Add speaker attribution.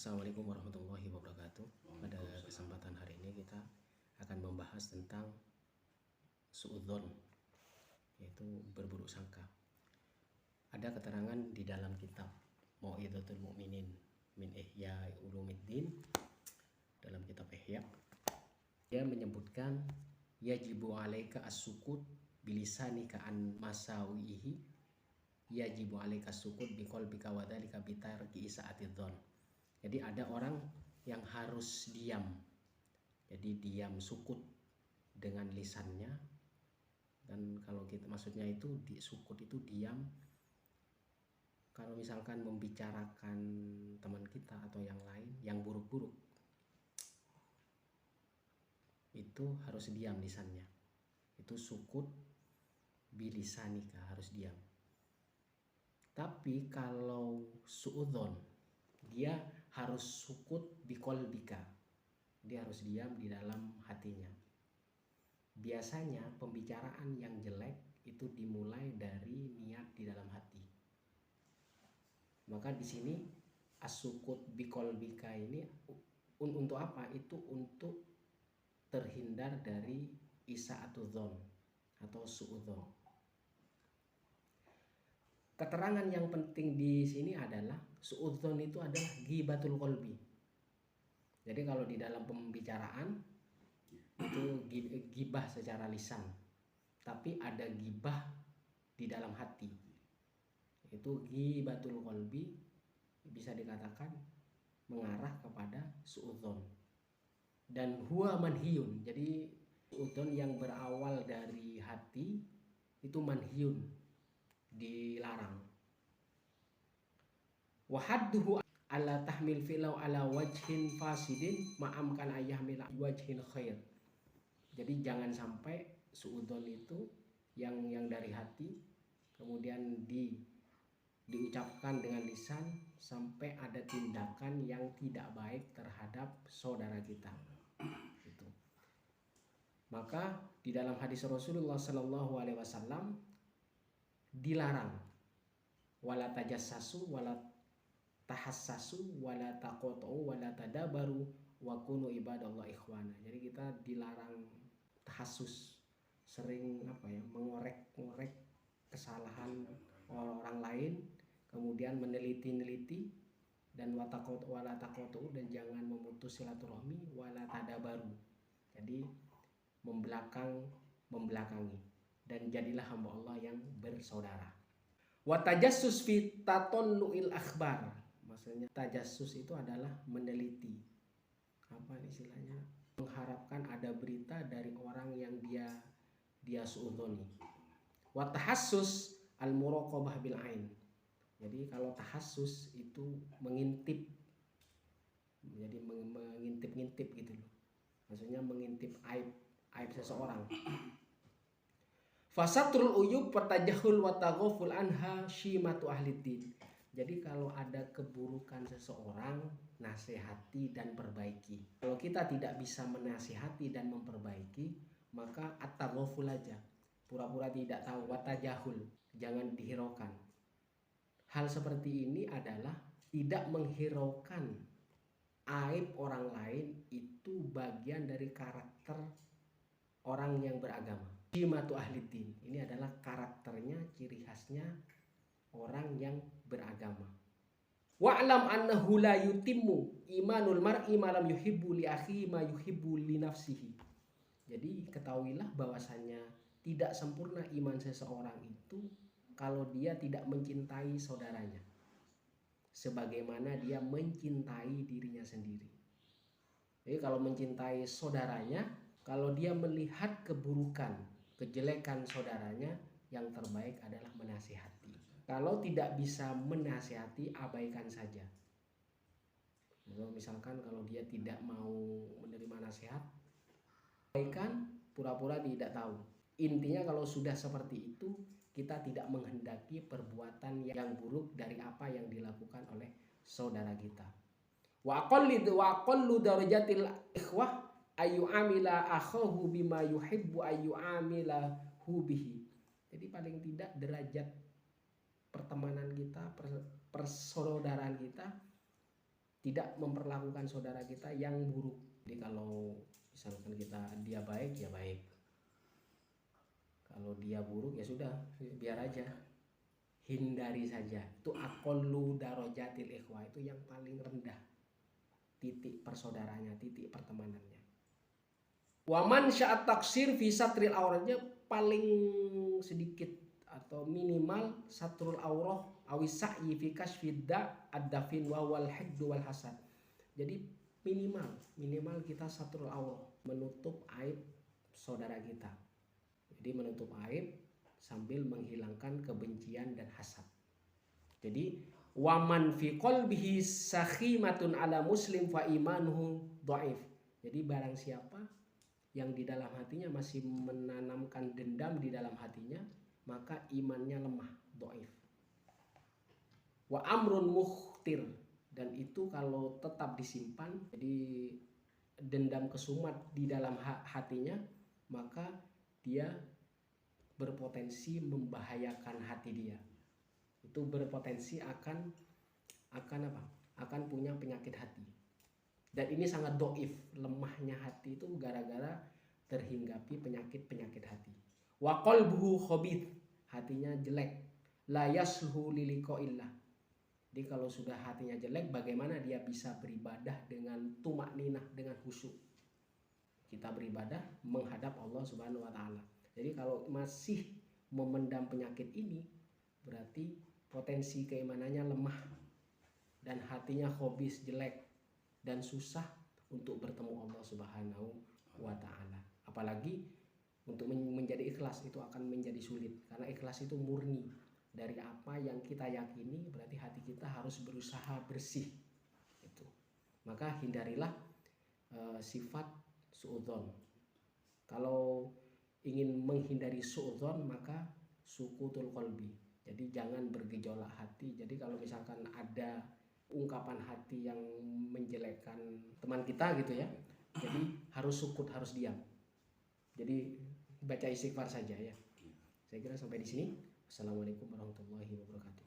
Speaker 1: Assalamualaikum warahmatullahi wabarakatuh. Pada kesempatan hari ini kita akan membahas tentang suudzon, yaitu berburuk sangka. Ada keterangan di dalam kitab Mau'izatul Mu'minin min Ihya Ulumiddin, dalam kitab Ihya, dia menyebutkan yajibu alaika as-sukut bilisanika an masawihi, yajibu alaika as-sukut biqalbika wa dzalika bitarki isa'atidzon. Jadi ada orang yang harus diam. Jadi diam, sukut dengan lisannya. Dan kalau kita maksudnya itu di sukut itu diam. Kalau misalkan membicarakan teman kita atau yang lain yang buruk-buruk, itu harus diam lisannya. Itu sukut bilisanika, harus diam. Tapi kalau suudzon, dia harus sukut biqalbika, dia harus diam di dalam hatinya. Biasanya pembicaraan yang jelek itu dimulai dari niat di dalam hati. Maka di sini as-sukut biqalbika ini untuk apa? Itu untuk terhindar dari isa'atudzon atau suudzon. Keterangan yang penting di sini adalah suudzon itu adalah ghibatul qalbi. Jadi kalau di dalam pembicaraan itu gibah secara lisan, tapi ada gibah di dalam hati. Itu ghibatul qalbi, bisa dikatakan mengarah kepada suudzon. Dan huwa manhiyun. Jadi suudzon yang berawal dari hati itu manhiyun, dilarang. Wa hadduhu ala tahmil fi'lau ala wajhin fasidin ma'amkan ayyahmil wajhin khair. Jadi jangan sampai suudzon itu yang dari hati kemudian diucapkan dengan lisan sampai ada tindakan yang tidak baik terhadap saudara kita. Gitu. Maka di dalam hadis Rasulullah Sallallahu Alaihi Wasallam dilarang wala tajassasu wala tahassasu wala taqatu wala tadabaru wa kunu ibadallah ikhwana. Jadi kita dilarang tahassus, sering mengorek kesalahan orang lain, kemudian meneliti dan wala taqatu dan jangan memutus silaturahmi, wala tadabaru. Jadi membelakangi, dan jadilah hamba Allah yang bersaudara. Wa tajassus fi tatonnu'il akhbar. Maksudnya tajassus itu adalah meneliti. Apa istilahnya? Mengharapkan ada berita dari orang yang dia suudzoni. Wa tahassus al-muraqabah bil ain. Jadi kalau tahassus itu mengintip. Jadi mengintip-ngintip gitu loh. Maksudnya mengintip aib seseorang. Fasatrul uyub patajahul wa taghaful anha syimatu ahliddin. Jadi kalau ada keburukan seseorang, nasihati dan perbaiki. Kalau kita tidak bisa menasihati dan memperbaiki, maka at-taghaful aja, pura-pura tidak tahu, wa tajahul, jangan dihiraukan. Hal seperti ini adalah tidak menghiraukan aib orang lain, itu bagian dari karakter orang yang beragama. Syimatu ahliddin, ini adalah karakternya, ciri khasnya orang yang beragama. Wa'lam annahu la yutimmu imanul mar'i ma lam yuhibbu li akhihi ma yuhibbu li nafsihi. Jadi ketahuilah bahwasanya tidak sempurna iman seseorang itu kalau dia tidak mencintai saudaranya sebagaimana dia mencintai dirinya sendiri. Jadi kalau mencintai saudaranya, kalau dia melihat keburukan, kejelekan saudaranya, yang terbaik adalah menasihati. Kalau tidak bisa menasihati, abaikan saja. Misalkan kalau dia tidak mau menerima nasihat, abaikan, pura-pura tidak tahu. Intinya kalau sudah seperti itu, kita tidak menghendaki perbuatan yang buruk dari apa yang dilakukan oleh saudara kita. Wa aqallu darajatil ikhwah ayu amila akhahu bima yuhibbu ayu amila hubihi. Jadi paling tidak derajat pertemanan kita, persaudaraan kita tidak memperlakukan saudara kita yang buruk. Jadi kalau misalkan dia baik ya baik, kalau dia buruk ya sudah, biar aja, hindari saja. Itu aqallu darajatil ikhwah, itu yang paling rendah titik persaudaranya, titik pertemanannya. Waman sya'at taksir fi satril auratnya, paling sedikit atau minimal satrul aurah awis sa'yi fi kasfidda ad-dafin wa wal hidd wal hasad. Jadi minimal kita satrul aurah, menutup aib saudara kita. Jadi menutup aib sambil menghilangkan kebencian dan hasad. Jadi waman fi qalbihi sakhimatun ala muslim fa imanuhu dhaif. Jadi barang siapa yang di dalam hatinya masih menanamkan dendam di dalam hatinya, maka imannya lemah, dhaif. Wa amrun mukhtir, dan itu kalau tetap disimpan, jadi dendam kesumat di dalam hatinya, maka dia berpotensi membahayakan hati dia. Itu berpotensi akan apa? Akan punya penyakit hati. Dan ini sangat dhaif, lemahnya hati itu gara-gara terhinggapi penyakit hati. Wa qalbuhu khabith, hatinya jelek. La yasluhu liliqa'illah. Jadi kalau sudah hatinya jelek, bagaimana dia bisa beribadah dengan tumakninah, dengan khusyuk? Kita beribadah menghadap Allah Subhanahu wa taala. Jadi kalau masih memendam penyakit ini, berarti potensi keimanannya lemah dan hatinya khabis, jelek, dan susah untuk bertemu Allah Subhanahu wa taala. Apalagi untuk menjadi ikhlas itu akan menjadi sulit, karena ikhlas itu murni dari apa yang kita yakini, berarti hati kita harus berusaha bersih. Itu. Maka hindarilah sifat suudzon. Kalau ingin menghindari suudzon, maka sukutul qalbi. Jadi jangan bergejolak hati. Jadi kalau misalkan ada ungkapan hati yang menjelekkan teman kita gitu ya, jadi harus sukut, harus diam. Jadi baca istighfar saja ya. Saya kira sampai di sini. Assalamualaikum warahmatullahi wabarakatuh.